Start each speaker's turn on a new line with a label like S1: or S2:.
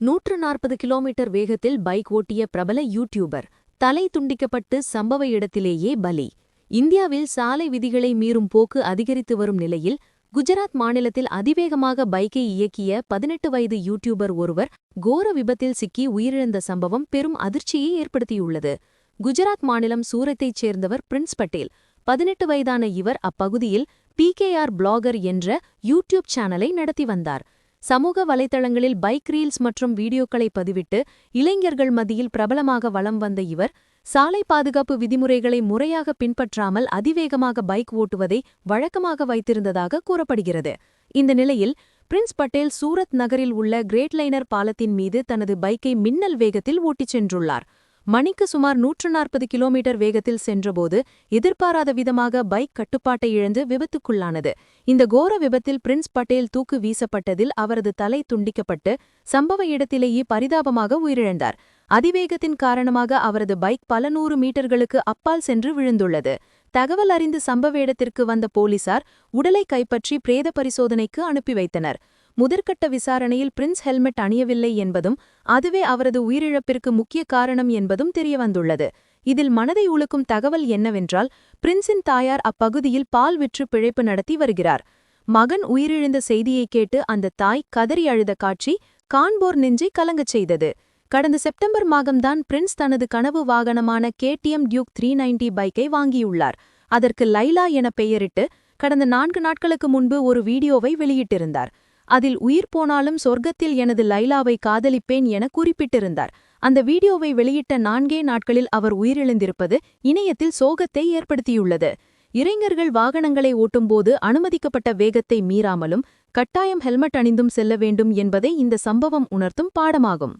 S1: 140 kilometre வேகத்தில் bike ஓட்டிய பிரபல யூடியூபர் தலை துண்டிக்கப்பட்டு சம்பவ இடத்திலேயே பலி. இந்தியாவில் சாலை விதிகளை மீறும் போக்கு அதிகரித்து வரும் நிலையில் குஜராத் மாநிலத்தில் அதிவேகமாக பைக்கை இயக்கிய 18 வயது யூடியூபர் ஒருவர் கோர விபத்தில் சிக்கி உயிரிழந்த சம்பவம் பெரும் அதிர்ச்சியை ஏற்படுத்தியுள்ளது. குஜராத் மாநிலம் சூரத்தைச் சேர்ந்தவர் பிரின்ஸ் பட்டேல். 18 வயதான இவர் அப்பகுதியில் பிகேஆர் பிளாகர் என்ற யூடியூப் சேனலை நடத்தி வந்தார். சமூக வலைதளங்களில் பைக் ரீல்ஸ் மற்றும் வீடியோக்களை பதிவிட்டு இளைஞர்கள் மத்தியில் பிரபலமாக வலம் வந்த இவர் சாலை பாதுகாப்பு விதிமுறைகளை முறையாக பின்பற்றாமல் அதிவேகமாக பைக் ஓட்டுவதை வழக்கமாக வைத்திருந்ததாக கூறப்படுகிறது. இந்த நிலையில் பிரின்ஸ் பட்டேல் சூரத் நகரில் உள்ள கிரேட் லைனர் பாலத்தின் மீது தனது பைக்கை மின்னல் வேகத்தில் ஓட்டிச் சென்றுள்ளார். மணிக்கு சுமார் 140 கிலோமீட்டர் வேகத்தில் சென்றபோது எதிர்பாராத விதமாக பைக் கட்டுப்பாட்டை இழந்து விபத்துக்குள்ளானது. இந்த கோர விபத்தில் பிரின்ஸ் பட்டேல் தூக்கு வீசப்பட்டதில் அவரது தலை துண்டிக்கப்பட்டு சம்பவ இடத்திலேயே பரிதாபமாக உயிரிழந்தார். அதிவேகத்தின் காரணமாக அவரது பைக் பல 100 மீட்டர்களுக்கு அப்பால் சென்று விழுந்துள்ளது. தகவல் அறிந்து சம்பவ இடத்திற்கு வந்த போலீசார் உடலை கைப்பற்றி பிரேத பரிசோதனைக்கு அனுப்பி வைத்தனர். முதற்கட்ட விசாரணையில் பிரின்ஸ் ஹெல்மெட் அணியவில்லை என்பதும் அதுவே அவரது உயிரிழப்பிற்கு முக்கிய காரணம் என்பதும் தெரியவந்துள்ளது. இதில் மனதை உலுக்கும் தகவல் என்னவென்றால், பிரின்ஸின் தாயார் அப்பகுதியில் பால் விற்று பிழைப்பு நடத்தி வருகிறார். மகன் உயிரிழந்த செய்தியை கேட்டு அந்த தாய் கதறி அழுத காட்சி காண்போர் நெஞ்சை கலங்கச் செய்தது. கடந்த செப்டம்பர் மாதம்தான் பிரின்ஸ் தனது கனவு வாகனமான KTM டியூக் 390 பைக்கை வாங்கியுள்ளார். அதற்கு லைலா என பெயரிட்டு கடந்த 4 நாட்களுக்கு முன்பு ஒரு வீடியோவை வெளியிட்டிருந்தார். அதில் உயிர் போனாலும் சொர்க்கத்தில் எனது லைலாவை காதலிப்பேன் என குறிப்பிட்டிருந்தார். அந்த வீடியோவை வெளியிட்ட 4 நாட்களில் அவர் உயிரிழந்திருப்பது இணையத்தில் சோகத்தை ஏற்படுத்தியுள்ளது. இளைஞர்கள் வாகனங்களை ஓட்டும்போது அனுமதிக்கப்பட்ட வேகத்தை மீறாமலும் கட்டாயம் ஹெல்மெட் அணிந்தும் செல்ல வேண்டும் என்பதை இந்த சம்பவம் உணர்த்தும் பாடமாகும்.